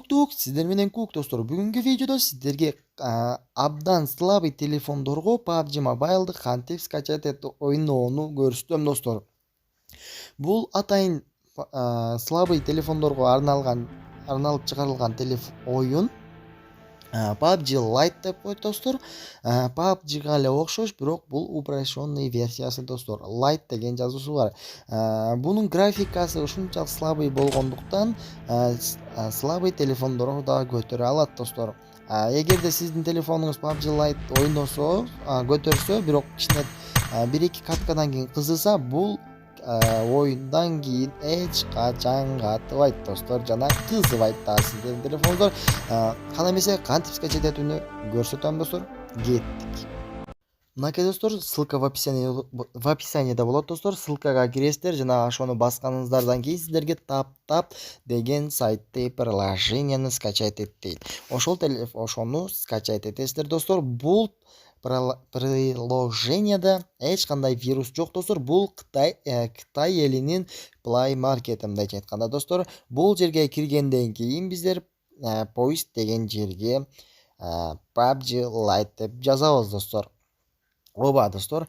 Тук сиздер менен Кук достор. Бүгүнкү видеодо сиздерге абдан слабый телефондорго PUBG Mobile'ды кантип скачать этип ойноону көрсөтөм достор. Бул атайын слабый телефондорго арналып чыгарылган оюн PUBG Lite деп коет достор. PUBG-га эле окшош, бирок бул упрощенный версиясы достор. Lite деген жазуусу бар. Бунун графикасы ушунчалык слабый болгондуктан слабый телефондорго да көтөрө алат достор. Эгерде сиздин телефонуңуз PUBG Lite ойносо, көтөрсө, бирок кичине 1-2 каткадан кийин кызыса, бул оюндан кийин эч качан катыбайт достор, жана кызыбайт да сиздердин телефондор. Кана эмесе кантип скачать этүүнү көрсөтөм достор. Кеттик. Мынакей достор, ссылка в описаниеда болот достор. Ссылкага киресиздер жана ошону басканыңыздардан кийин сиздерге тап деген сайтты приложенияны скачать эт дейт. Ошону скачать этесиздер достор. Бул приложенияда эч кандай вирус жок достор. Бул Кытай элинин Play Market мындайча айтканда достор. Бул жерге киргенден кийин биздер поиск деген жерге PUBG Lite деп жазабыз достор. Ооба достор,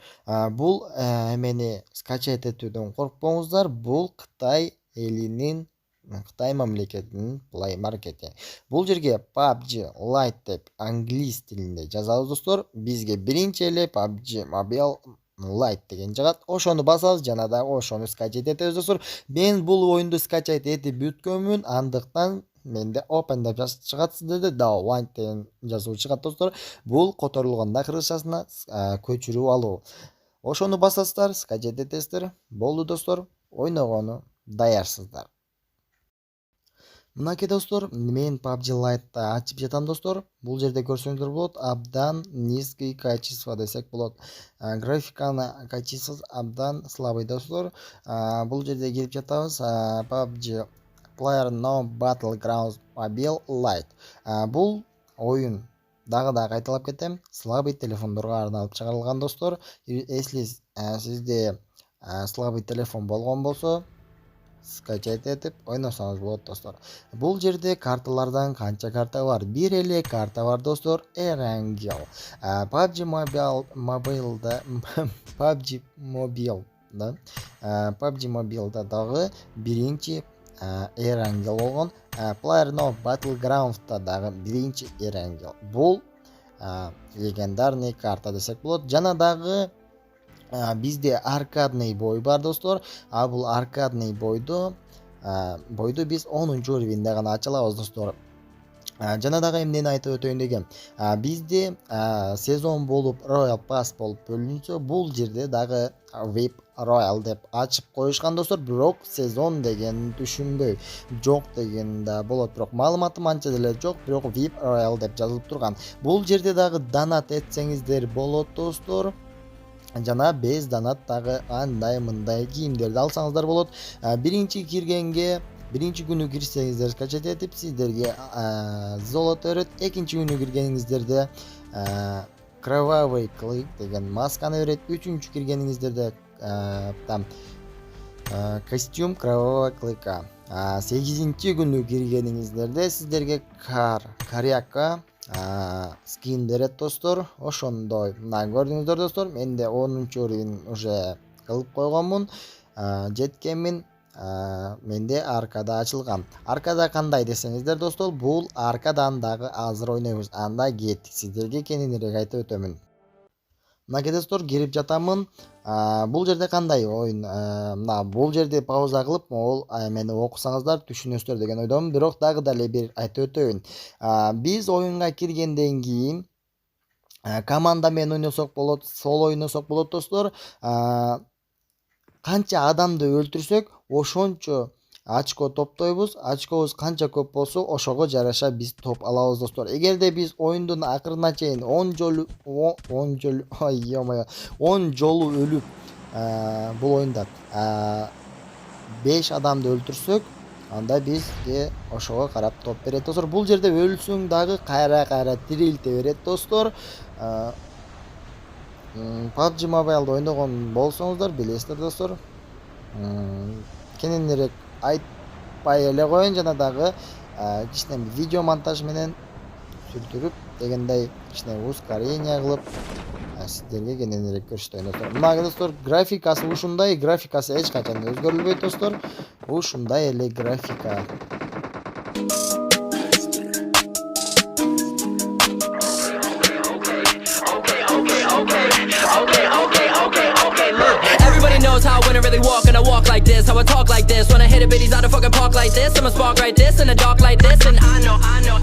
бул эмени скачать этүүдөн коркпоңуздар. Бул Кытай элинин, Кытай мамлекетинин Play Market. Бул жерге PUBG Lite деп англис тилинде жазабыз достор. Бизге биринчи эле PUBG Mobile Lite деген жагат. Ошону басабыз жана да ошону скачать этебиз достор. Мен бул оюнду скачать этип бүткөнмүн, андыктан менде open деп чыгат, сиздерде download деген жазуу чыгат достор. Бул которулганда кыргызчасына көчүрүп алуу. Ошону басасыздар, скачать этесиздер. Болду достор, ойногону даярсыздар. Мынакей достор, мен PUBG Lite'ты ачып жатам достор. Бул жерде көрсөңүздөр болот, абдан низкий качество десек болот. Графиканы качествосы абдан слабый достор. Бул жерде кирип жатабыз. PUBG PlayerUnknown's Battlegrounds Mobile Lite. Бул оюн дагы кайталап кетем, слабый телефондорго арналып чыгарылган достор. Если сизде слабый телефон болгон болсо, скачать этип ойносоңуз болот достор. Бул жерде карталардан канча карта бар? Бир эле карта бар достор, Erangel. PUBG Mobile'да дагы биринчи Erangel болгон. PlayerUnknown's Battlegrounds'та дагы биринчи Erangel. Бул легендарный карта десек болот. Жана дагы бизде аркадный бой бар достор. Бул аркадный бойду биз 10-уровеньде гана ача алабыз достор. Жана дагы эмнени айтып өтөйүн дегем. Бизде сезон болуп Royal Pass болуп бөлүнсө, бул жерде дагы VIP Royal деп ачып коюшкан достор. Бирок сезон деген түшүнбөй жок деген да болот. Бирок маалыматым анча деле жок, бирок VIP Royal деп жазылып турган. Бул жерде дагы донат этсеңиздер болот достор. Жана без донат дагы андай-мындай кийимдерди алсаңыздар болот. Биринчи күнү кирсеңиздер скачать этип, сиздерге золото берет. Экинчи күнү киргениңиздерде кровавый клык деген масканы берет. Үчүнчү киргениңиздерде костюм кровавого клыка. 8-чи күнү киргениңиздерде сиздерге каряка скин берет достор. Ошондой көрдүңүздөр достор. Менде 10-чу уровень уже кылып койгонмун, жеткенмин. Менде аркада ачылган. Аркада кандай десеңиздер достор, бул аркадан дагы азыр ойнойбуз. Анда кеттик, сиздерге кененирээк айтып өтөмүн. Мынакей достор, кирип жатамын. Бул жерде кандай оюн? Бул жерде пауза кылып, мени окусаңыздар түшүнөсүздөр деген ойдомун. Бирок дагы деле бир айтып өтөйүн. Биз оюнга киргенден кийин команда менен ойносок болот, соло ойносок болот достор. Канча адамды өлтүрсөк, ошончо очко топтойбуз. Очкобуз канча көп болсо, ошого жараша биз топ алабыз достор. Эгерде биз оюндун акырына чейин 10 жолу өлүп, бул оюнда 5 адамды өлтүрсөк, анда бизге ошого карап топ берет достор. Бул жерде өлсөң дагы кайра тирилте берет достор. PUBG Mobile'да ойногон болсоңуздар билесиздер достор. Кененирээк айтпай эле коеюн, жана дагы кичине видео монтаж менен сүрдүрүп дегендей кичине ускорение кылып сиздерге кененирээк көрсөтөйүн достор. Мына достор, графикасы ушундай, графикасы эч качан өзгөрүлбөйт достор. Ушундай эле графика. Everybody knows how I wanna really walk, and I walk like this, how I talk like this. When I hit a bit, he's out of fucking park like this. I'm a spark like this, in the dark like this. And I know,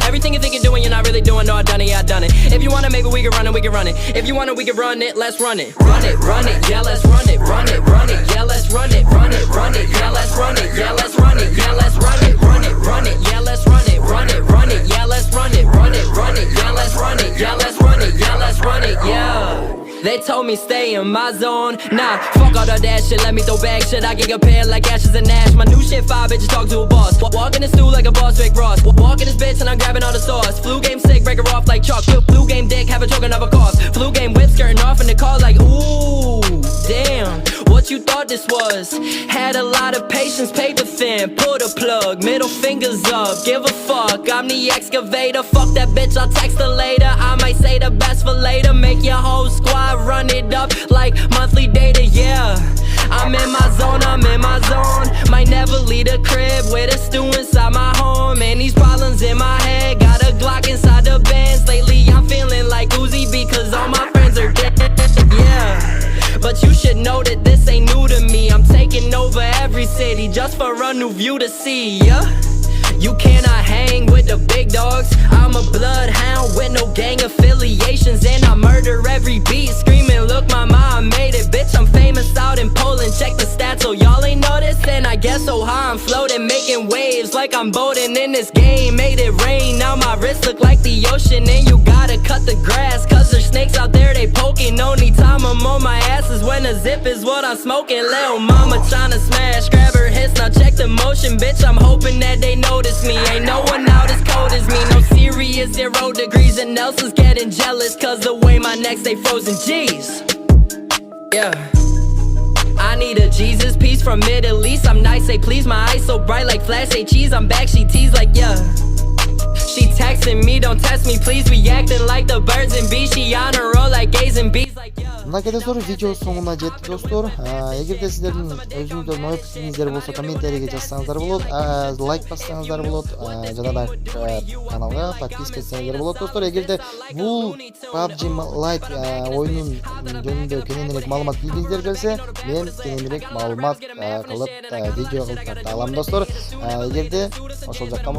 everything you think you're doing, you're not really doing. No, I done it, yeah, I done it. If you wanna, maybe we can run it, we can run it. If you wanna, we can run it, let's run it. Run it, yeah, let's run it, run it, run it, yeah, let's run it, run it, run it, yeah, let's run it, yeah, let's run it, yeah, let's run it, run it, run it, yeah, let's run it, run it, run it, yeah, let's run it, run it, run it, yeah, let's run it, yeah, let's run it, yeah, let's run it, yeah. They told me stay in my zone. Nah, fuck all that shit, let me throw back shit. I get compared like ashes and ash. My new shit, 5 bitches talk to a boss. Walk in the stool like a boss, Rick Ross. Walk in this bitch and I'm grabbing all the sauce. Flu game sick, break her off like chalk. Flu game dick, have a choking of a cough. Flu game whip skirting off in the car like ooh, damn. What you thought this was? Had a lot of patience, paper thin. Pull the plug, middle fingers up. Give a fuck, I'm the excavator. Fuck that bitch, I'll text her later. I might say the best for later. Make your whole squad run it up like monthly data, yeah. I'm in my zone, I'm in my zone. Might never leave the crib with a stew inside my home. And these problems in my head, got a Glock inside the Benz. Lately I'm feeling like Uzi because all my friends are dead, yeah. But you should know that this ain't new to me. I'm taking over every city just for a new view to see, yeah. You cannot hang with the big dogs. I'm a bloodhound with no gang affiliations, and I murder every beat, screaming, look mama, I made it. Bitch, I'm famous out in Poland, check the stats, so y'all ain't noticed. And I guess so high I'm floating, making waves like I'm boating in this game. Made it rain, now my wrist look like the ocean. And you gotta cut the grass, cause there's snakes out there, they poking. Only time I'm on my ass is when a zip is what I'm smoking. Lil' mama tryna smash, grab her hits, now check the motion. Bitch, I'm hoping that they notice me. Ain't no one out as cold as me. No serious 0 degrees, and Nelson's getting jealous cause the way my neck stay frozen. Jeez, yeah. I need a Jesus piece from Middle East. I'm nice, say please. My eyes so bright like flash, say cheese. I'm back, she tease like yeah. She texting me, don't test me please. We acting like the birds and bees. She on a roll like A's and B's like yeah. Мынакей достор, видео соңуна жетти достор. Эгерде сиздердин өзүңүздөрдүн ой пикириңиздер болсо комментарийге жазсаңыздар болот, лайк бассаңыздар болот, жана да каналга подписка этсеңиздер болот достор. Эгерде бул PUBG Lite оюнун жөнүндө кененирээк маалымат билгиңиздер келсе, мен кененирээк маалымат кылып видео кылып тарта алам достор. Эгерде ошол жакка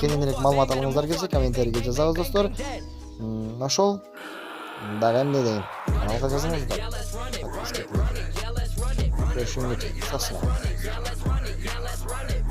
кененирээк маалымат алгыңыздар келсе, комментарийге жазабыз достор. Ошол дагы эмне дейм, каналга жазыңыздар, подписка этиңиздер. Görüşmek üzere.